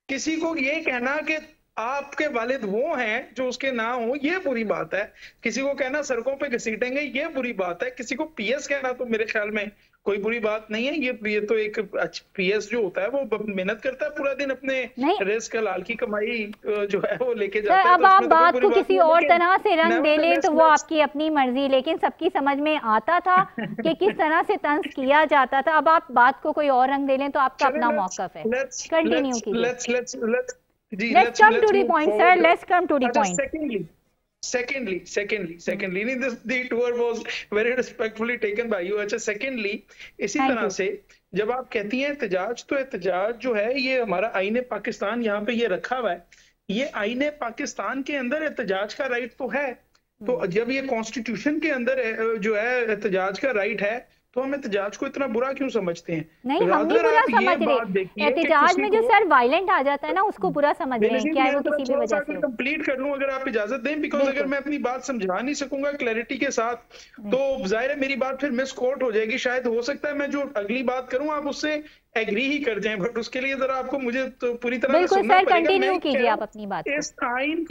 किसी को ये कहना कि आपके वालिद वो हैं जो उसके ना हो, ये बुरी बात है। किसी को कहना सड़कों पे घसीटेंगे, ये बुरी बात है। किसी को पीएस कहना तो मेरे ख्याल में कोई बुरी बात नहीं है। ये तो एक पीएस जो होता है वो मेहनत करता है पूरा दिन, अपने रिस्क हलाल की कमाई जो है वो लेके जाता है।
अब आप बात को किसी और तरह से रंग दे लें तो वो आपकी अपनी मर्जी, लेकिन सबकी समझ में आता था कि किस तरह से तंज किया जाता था। अब आप बात को कोई और रंग दे लें तो आपका अपना मौकफ है। कंटिन्यू कीजिए। Let's come to the point, sir. Let's come to the point.
Secondly, the tour was very respectfully taken by you. अच्छा, secondly, इसी तरह से जब आप कहती हैं एहतजाज, तो एहतजाज जो है ये हमारा आईने पाकिस्तान यहाँ पे ये रखा हुआ है। ये आईने पाकिस्तान के अंदर एहतजाज का राइट तो है। तो जब ये कॉन्स्टिट्यूशन के अंदर जो है एहतजाज का राइट है, तो हम एहतजाज को इतना बुरा क्यों समझते हैं?
नहीं, हम नहीं बुरा समझ रहे। एहतजाज में जो सर वायलेंट आ जाता है ना, उसको बुरा समझ रहे हैं। क्या है वो किसी भी वजह से।
कंप्लीट कर लूं अगर आप इजाजत दें, बिकॉज अगर मैं अपनी बात समझा नहीं सकूंगा क्लैरिटी के साथ तो जाहिर है मेरी बात फिर मिसकोट हो जाएगी। शायद हो सकता है मैं जो अगली बात करूं आप उससे एग्री ही कर जाएं, बट उसके लिए जरा आपको मुझे तो पूरी तरह से सुनना पड़ेगा।
कंटिन्यू कीजिए आप अपनी बात।
इस आइन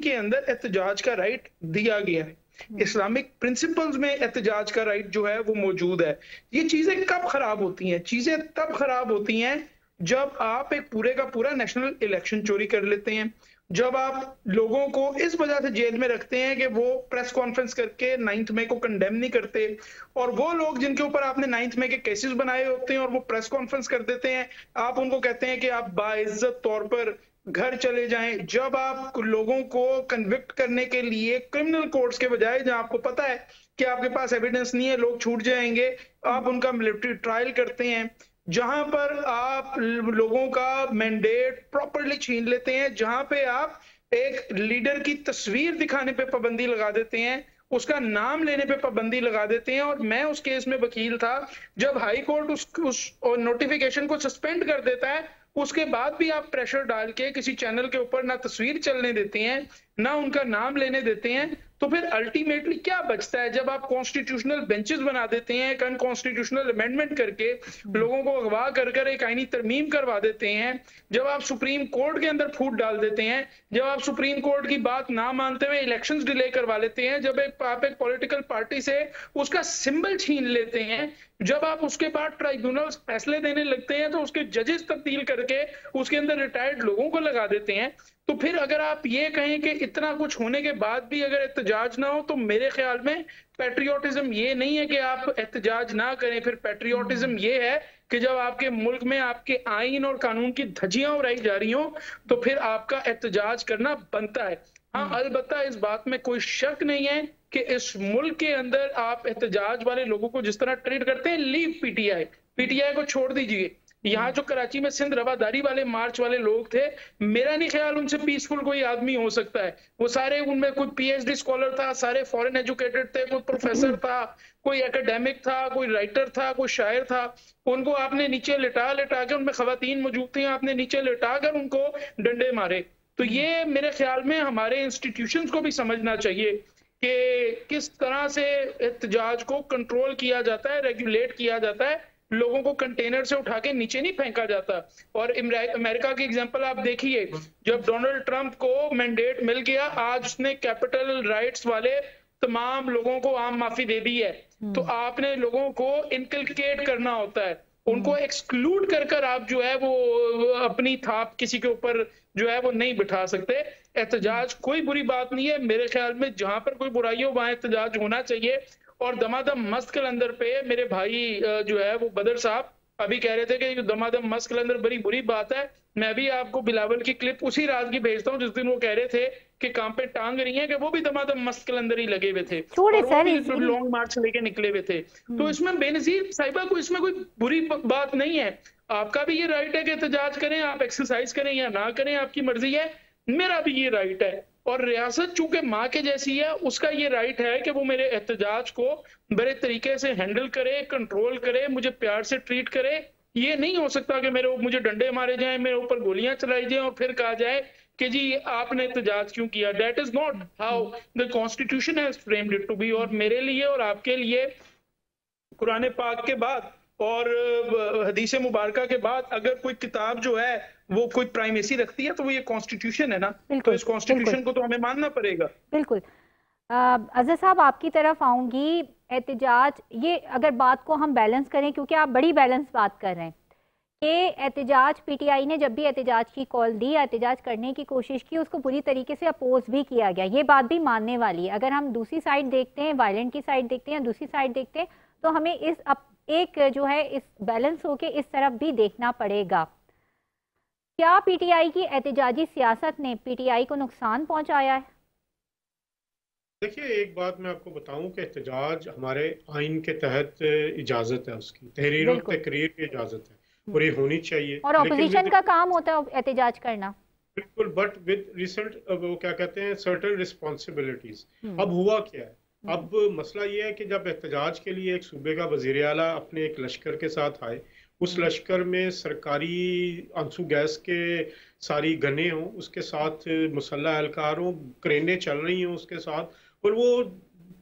के अंदर एहतजाज का राइट दिया गया है। इस्लामिक प्रिंसिपल्स में एहतजाज का राइट जो है वो मौजूद है। ये चीजें कब खराब होती हैं? चीजें तब खराब होती हैं जब आप एक पूरे का पूरा नेशनल इलेक्शन चोरी कर लेते हैं, जब आप लोगों को इस वजह से जेल में रखते हैं कि वो प्रेस कॉन्फ्रेंस करके 9 मई को कंडेम नहीं करते, और वो लोग जिनके ऊपर आपने 9 मई के केसेस बनाए होते हैं और वो प्रेस कॉन्फ्रेंस कर देते हैं, आप उनको कहते हैं कि आप बाइज्जत तौर पर घर चले जाएं। जब आप लोगों को कन्विक्ट करने के लिए क्रिमिनल कोर्ट्स के बजाय, जहां आपको पता है कि आपके पास एविडेंस नहीं है, लोग छूट जाएंगे, आप उनका मिलिट्री ट्रायल करते हैं, जहां पर आप लोगों का मैंडेट प्रॉपर्ली छीन लेते हैं, जहां पे आप एक लीडर की तस्वीर दिखाने पे पाबंदी लगा देते हैं, उसका नाम लेने पे पाबंदी लगा देते हैं। और मैं उस केस में वकील था, जब हाई कोर्ट उस नोटिफिकेशन को सस्पेंड कर देता है, उसके बाद भी आप प्रेशर डाल के किसी चैनल के ऊपर ना तस्वीर चलने देते हैं, ना उनका नाम लेने देते हैं, तो फिर अल्टीमेटली क्या बचता है? जब आप कॉन्स्टिट्यूशनल बेंचेस बना देते हैं, एक अनकॉन्स्टिट्यूशनल अमेंडमेंट करके लोगों को अगवा कर कर एक आईनी तरमीम करवा देते हैं, जब आप सुप्रीम कोर्ट के अंदर फूट डाल देते हैं, जब आप सुप्रीम कोर्ट की बात ना मानते हुए इलेक्शंस डिले करवा लेते हैं, जब आप एक पॉलिटिकल पार्टी से उसका सिंबल छीन लेते हैं, जब आप उसके बाद ट्राइब्यूनल फैसले देने लगते हैं तो उसके जजेस तब्दील करके उसके अंदर रिटायर्ड लोगों को लगा देते हैं, तो फिर अगर आप ये कहें कि इतना कुछ होने के बाद भी अगर एहतजाज ना हो, तो मेरे ख्याल में पैट्रियोटिज्म ये नहीं है कि आप एहतजाज ना करें। फिर पैट्रियोटिज्म ये है कि जब आपके मुल्क में आपके आइन और कानून की धज्जियां उड़ाई जा रही हो, तो फिर आपका एहतजाज करना बनता है। हाँ, अलबत्ता इस बात में कोई शक नहीं है कि इस मुल्क के अंदर आप एहतजाज वाले लोगों को जिस तरह ट्रीट करते हैं, लीव पीटीआई को छोड़ दीजिए। यहाँ जो कराची में सिंध रवादारी वाले मार्च वाले लोग थे, मेरा नहीं ख्याल उनसे पीसफुल कोई आदमी हो सकता है। वो सारे, उनमें कोई पीएचडी स्कॉलर था, सारे फॉरेन एजुकेटेड थे, कोई प्रोफेसर था, कोई एकेडमिक था, कोई राइटर था, कोई शायर था। उनको आपने नीचे लिटा के, उनमें खवातीन मौजूद थी, आपने नीचे लिटा कर उनको डंडे मारे। तो ये मेरे ख्याल में हमारे इंस्टीट्यूशंस को भी समझना चाहिए कि किस तरह से एहतजाज को कंट्रोल किया जाता है, रेगुलेट किया जाता है। लोगों को कंटेनर से उठा के नीचे नहीं फेंका जाता। और अमेरिका की एग्जांपल आप देखिए, जब डोनाल्ड ट्रंप को मैंडेट मिल गया, आज उसने कैपिटल राइट्स वाले तमाम लोगों को आम माफी दे दी है। तो आपने लोगों को इनकलकेट करना होता है, उनको एक्सक्लूड कर कर आप जो है वो अपनी थाप किसी के ऊपर जो है वो नहीं बिठा सकते। एहतजाज कोई बुरी बात नहीं है, मेरे ख्याल में जहां पर कोई बुराई हो वहां एहतजाज होना चाहिए। और दमादम मस्त कलंदर पे मेरे भाई जो है वो बदर साहब अभी कह रहे थे कि दमादम मस्त कलंदर बड़ी बुरी बात है। मैं भी आपको बिलावल की क्लिप उसी रात की भेजता हूँ जिस दिन वो कह रहे थे कि काम पे टांग रही है, कि वो भी दमादम मस्त कलंदर ही लगे हुए थे और वो भी लॉन्ग मार्च लेके निकले हुए थे। तो इसमें बेनजीर साहिबा को इसमें कोई बुरी बात नहीं है। आपका भी ये राइट है कि एहतजाज करें, आप एक्सरसाइज करें या ना करें, आपकी मर्जी है, मेरा भी ये राइट है। और रियासत चूंकि माँ के जैसी है, उसका ये राइट है कि वो मेरे एहतजाज को बड़े तरीके से हैंडल करे, कंट्रोल करे, मुझे प्यार से ट्रीट करे। ये नहीं हो सकता कि मुझे डंडे मारे जाएं, मेरे ऊपर गोलियां चलाई जाएं और फिर कहा जाए कि जी आपने एहतजाज क्यों किया। That is not how the constitution has framed it to be. और मेरे लिए और आपके लिए कुरान पाक के बाद और हदीस मुबारका के बाद अगर कोई किताब जो है वो कोई प्राइमेसी रखती है तो वो ये कॉन्स्टिट्यूशन है ना। तो इस कॉन्स्टिट्यूशन को तो हमें मानना पड़ेगा। बिल्कुल।
अजहर साहब आपकी तरफ आऊंगी। एहतजाज, ये अगर बात को हम बैलेंस करें, क्योंकि आप बड़ी बैलेंस बात कर रहे हैं कि एहतजाज, पीटीआई ने जब भी एहतजाज की कॉल दी, एहतजाज करने की कोशिश की, उसको पूरी तरीके से अपोज भी किया गया, ये बात भी मानने वाली है। अगर हम दूसरी साइड देखते हैं, वायलेंट की साइड देखते हैं, दूसरी साइड देखते हैं, तो हमें एक जो है इस बैलेंस होके इस तरफ भी देखना पड़ेगा। क्या पीटीआई की एहतजाजी सियासत ने पीटीआई को नुकसान पहुंचाया है?
देखिए, एक बात मैं आपको बताऊं कि एहतजाज हमारे आइन के तहत इजाजत है, उसकी तहरीर और तकरीर की इजाजत है और ये होनी चाहिए।
और ऑपोजिशन का काम होता है एहतजाज करना।
बिल्कुल, बट विद रिसेंट वो क्या कहते हैं, सर्टेन रिस्पॉन्सिबिलिटीज। अब हुआ क्या है, अब मसला ये है कि जब एहतजाज के लिए एक सूबे का वजीर आला अपने एक लश्कर के साथ आए, उस लश्कर में सरकारी आंसू गैस के सारी गने हों, उसके साथ मुसल्लह एहलकार हों, क्रेनें चल रही हों उसके साथ, और वो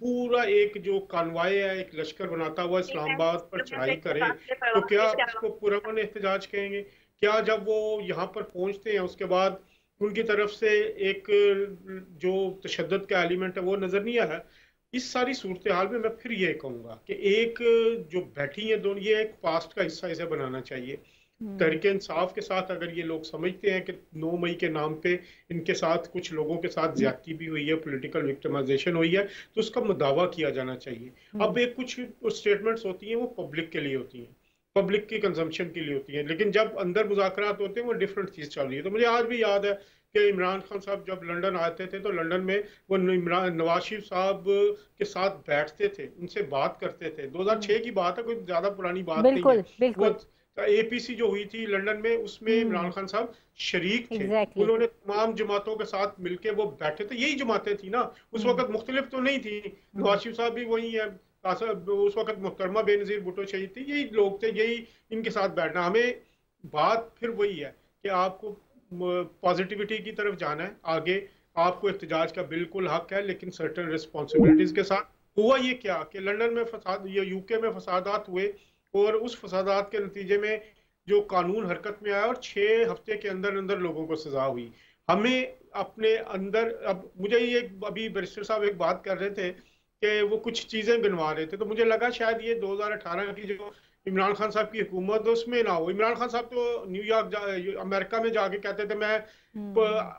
पूरा एक जो कानवाय है, एक लश्कर बनाता हुआ इस्लामाबाद पर चढ़ाई करे, तो क्या उसको पुरअमन एहतजाज कहेंगे? क्या जब वो यहाँ पर पहुंचते हैं उसके बाद उनकी तरफ से एक जो तशद्दुद का एलिमेंट है वो नजर नहीं आया? इस सारी सूरत हाल में मैं फिर ये कहूँगा कि एक जो बैठी है दोनों, ये एक पास्ट का हिस्सा इसे बनाना चाहिए। तहरीक इंसाफ के साथ अगर ये लोग समझते हैं कि 9 मई के नाम पे इनके साथ कुछ लोगों के साथ ज्यादती भी हुई है, पॉलिटिकल विक्टिमाइजेशन हुई है, तो उसका मुदावा किया जाना चाहिए। अब एक कुछ स्टेटमेंट्स होती हैं वो पब्लिक के लिए होती हैं, पब्लिक की कंजम्पशन के लिए होती हैं, लेकिन जब अंदर मुज़ाकरात होते हैं वो डिफरेंट चीज़ चल रही है। तो मुझे आज भी याद है कि इमरान खान साहब जब लंदन आते थे तो लंदन में वो नवाज शरीफ साहब के साथ बैठते थे, उनसे बात करते थे। 2006 की बात है, कोई ज्यादा पुरानी बात नहीं है। वो APC जो हुई थी लंदन में, उसमें इमरान खान साहब शरीक थे। उन्होंने तमाम जमातों के साथ मिलके वो बैठे थे, यही जमातें थी ना उस वक्त, मुख्तलिफ तो नहीं थी। नवाज शरीफ साहब भी वही है, उस वक्त मुहतरमा बेनजीर भुट्टो शहीद थी, यही लोग थे, यही इनके साथ बैठना। हमें बात फिर वही है कि आपको पॉजिटिविटी की तरफ जाना है आगे, आपको एहतजाज का बिल्कुल हक है, लेकिन सर्टेन रिस्पॉन्सिबिलिटीज के साथ। हुआ ये क्या कि लंदन में फसाद, ये UK में फसादात हुए, और उस फसादात के नतीजे में जो कानून हरकत में आया और 6 हफ्ते के अंदर अंदर लोगों को सजा हुई। हमें अपने अंदर, अब मुझे ये अभी बैरिस्टर साहब एक बात कर रहे थे कि वो कुछ चीजें गिनवा रहे थे, तो मुझे लगा शायद ये 2018 की जो इमरान खान साहब की हुकूमत उसमें ना हो। इमरान खान साहब तो न्यूयॉर्क अमेरिका में जाके कहते थे मैं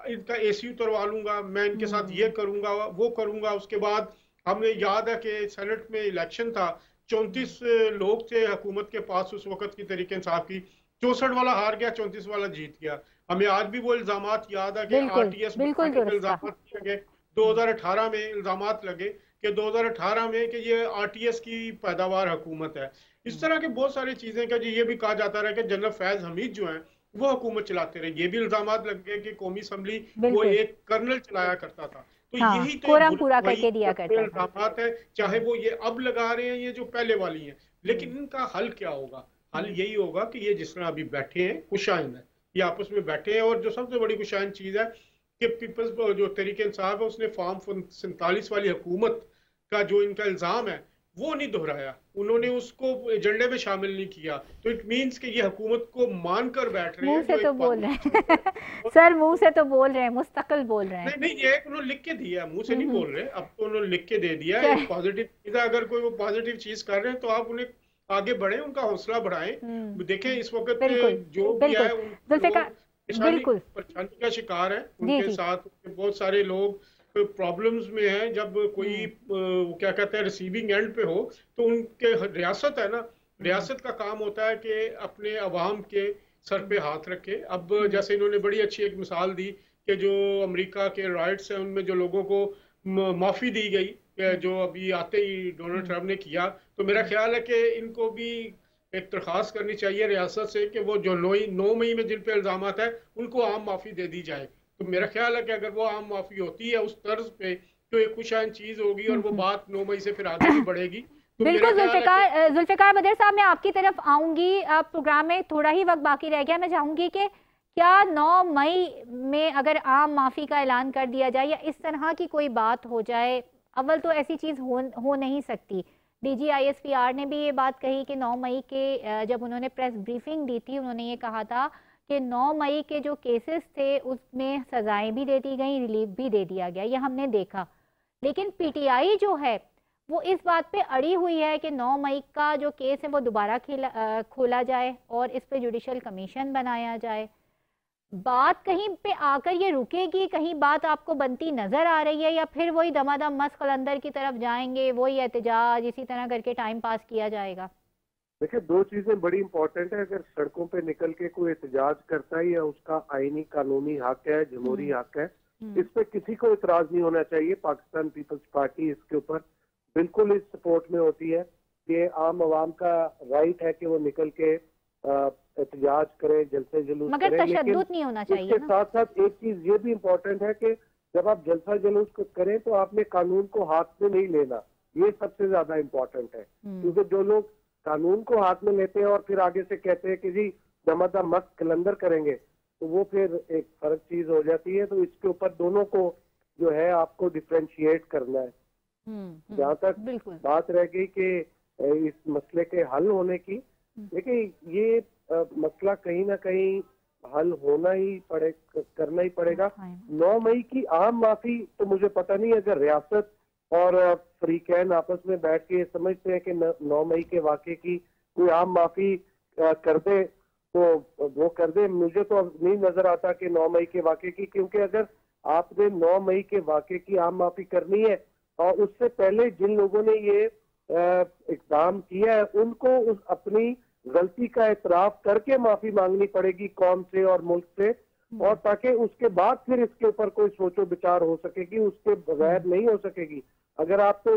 इनका AC उतरवा लूंगा, मैं इनके साथ ये करूंगा वो करूंगा। उसके बाद हमें याद है कि सेनेट में इलेक्शन था, 34 लोग थे हुकूमत के पास उस वक्त की तरीके इंसाफ की, 64 वाला हार गया, 34 वाला जीत गया। हमें आज भी वो इल्जामात याद है कि RTS में इल्जामात लगे, 2018 में इल्जामात लगे कि 2018 में कि ये RTS की पैदावार हुकूमत है। इस तरह के बहुत सारी चीजें का ये भी कहा जाता रहा कि जनरल फैज हमीद जो है वो हुकूमत चलाते रहे, ये भी इल्जामात लगे कि कौमी असम्बली वो एक कर्नल चलाया करता था। तो यही तो
पूरा करके दिया करता
बात है, चाहे वो ये अब लगा रहे हैं ये जो पहले वाली हैं, लेकिन इनका हल क्या होगा? हल यही होगा कि ये जिस तरह अभी बैठे हैं खुशाइन है, ये आपस में बैठे हैं, और जो सबसे बड़ी खुशाइन चीज है कि पीपल्स जो तरीके इंसाफ है उसने फॉर्म 47 वाली हुकूमत का जो इनका इल्जाम है वो नहीं दोहराया, उन्होंने उसको एजेंडे में शामिल नहीं किया। तो इट मींस कि ये हुकूमत को मानकर बैठ रहे हैं।
मुंह से तो बोल रहे हैं सर, मुंह से तो बोल रहे हैं, मुस्तकिल बोल रहे हैं।
नहीं, ये उन्होंने लिख के दिया, मुंह से नहीं बोल रहे, अब तो उन्होंने लिख के दे दिया। एक पॉजिटिव चीज, अगर कोई वो पॉजिटिव चीज कर रहे हैं तो आप उन्हें आगे बढ़े, उनका हौसला बढ़ाएं। देखें इस वक्त जो भी है परेशानी का शिकार है, उनके साथ बहुत सारे लोग प्रॉब्लम्स में है। जब कोई क्या कहते हैं रिसीविंग एंड पे हो तो उनके रियासत है ना, रियासत का काम होता है कि अपने अवाम के सर पे हाथ रखे। अब जैसे इन्होंने बड़ी अच्छी एक मिसाल दी कि जो अमेरिका के राइट्स हैं उनमें जो लोगों को माफी दी गई, जो अभी आते ही डोनाल्ड ट्रंप ने किया, तो मेरा ख्याल है कि इनको भी एक दरख्वास्त करनी चाहिए रियासत से कि वो जो 9 मई में जिन पे इल्जामात है उनको आम माफी दे दी जाए। तो मेरा ख्याल है कि अगर वो आम माफी होती है उस तर्ज पे तो एक खुशाइन चीज होगी और वो बात 9 मई से फिर आगे भी बढ़ेगी। तो
बिल्कुल जुल्फिकार बदर साहब, मैं आपकी तरफ आऊंगी। अब प्रोग्राम में थोड़ा ही वक्त बाकी रह गया, मैं चाहूंगी कि क्या 9 मई में अगर आम माफी का ऐलान कर दिया जाए या इस तरह की कोई बात हो जाए, अव्वल तो ऐसी चीज हो नहीं सकती। DG ISPR ने भी ये बात कही कि 9 मई के जब उन्होंने प्रेस ब्रीफिंग दी थी, उन्होंने ये कहा था कि 9 मई के जो केसेस थे उसमें सजाएं भी दे दी गई, रिलीफ भी दे दिया गया, ये हमने देखा। लेकिन PTI जो है वो इस बात पे अड़ी हुई है कि 9 मई का जो केस है वो दोबारा खोला जाए और इस पे जुडिशल कमीशन बनाया जाए। बात कहीं पे आकर ये रुकेगी? कहीं बात आपको बनती नजर आ रही है या फिर वही दमादम मस्त कलंदर की तरफ जाएंगे, वही एहतजाज इसी तरह करके टाइम पास किया जाएगा?
देखिए, 2 चीजें बड़ी इंपॉर्टेंट है। अगर सड़कों पे निकल के कोई एहतजाज करता है या उसका आईनी कानूनी हक है, जमहूरी हक है, इस पे किसी को इतराज नहीं होना चाहिए। पाकिस्तान पीपल्स पार्टी इसके ऊपर बिल्कुल इस सपोर्ट में होती है कि आम आवाम का राइट है कि वो निकल के एहतजाज करे, जलसे जुलूस
मगर
करे,
तशद्दुद नहीं होना चाहिए।
उसके साथ साथ एक चीज ये भी इम्पोर्टेंट है कि जब आप जलसा जुलूस करें तो आपने कानून को हाथ में नहीं लेना, ये सबसे ज्यादा इम्पोर्टेंट है। क्योंकि जो लोग कानून को हाथ में लेते हैं और फिर आगे से कहते हैं कि जी दमादम मस्त कलंदर करेंगे, तो वो फिर एक फर्क चीज हो जाती है। तो इसके ऊपर दोनों को जो है आपको डिफ्रेंशिएट करना है। जहाँ तक बात रह गई कि इस मसले के हल होने की, देखिए ये मसला कहीं ना कहीं हल होना ही करना ही पड़ेगा। 9 मई की आम माफी तो मुझे पता नहीं, अगर रियासत और फरीकैन आपस में बैठ के समझते हैं कि 9 मई के वाक़े की कोई आम माफी कर दे तो वो कर दे। मुझे तो अब नहीं नजर आता कि 9 मई के वाक़े की, क्योंकि अगर आपने 9 मई के वाक़े की आम माफी करनी है और उससे पहले जिन लोगों ने ये इक़दाम किया है उनको उस अपनी गलती का एतराफ करके माफी मांगनी पड़ेगी कौम से और मुल्क से, और ताकि उसके बाद फिर इसके ऊपर कोई सोचो विचार हो सकेगी, उसके बगैर नहीं हो सकेगी। अगर आप तो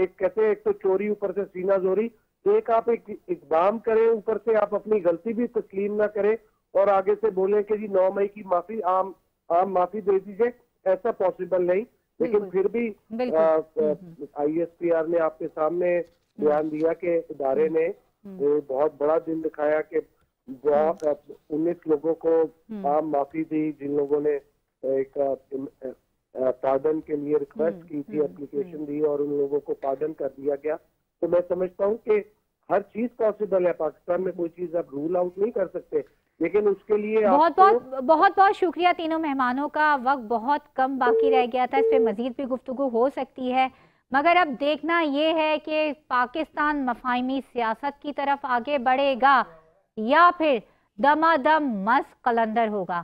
एक कहते हैं एक तो चोरी ऊपर से सीना जोरी, एक आप एक इकदाम करें, ऊपर से आप अपनी गलती भी तस्लीम ना करें और आगे से बोलें कि जी 9 मई की माफी आम माफी दे दीजिए, ऐसा पॉसिबल नहीं। लेकिन फिर भी ISPR ने आपके सामने बयान दिया कि इदारे ने बहुत बड़ा दिन दिखाया कि 19 लोगों को आम माफी दी, जिन लोगों ने एक पार्डन के लिए रिक्वेस्ट की थी, एप्लीकेशन दी और उन लोगों को पार्डन कर दिया गया। तो मैं समझता हूँ कि हर चीज पॉसिबल है पाकिस्तान में, कोई चीज आप रूल आउट नहीं कर सकते, लेकिन उसके लिए
बहुत शुक्रिया तीनों मेहमानों का। वक्त बहुत कम बाकी रह गया था, इस पे मजीद भी गुफ्तगू हो सकती है, मगर अब देखना ये है कि पाकिस्तान मफाहिमी सियासत की तरफ आगे बढ़ेगा या फिर दमादम मस्त कलंदर होगा।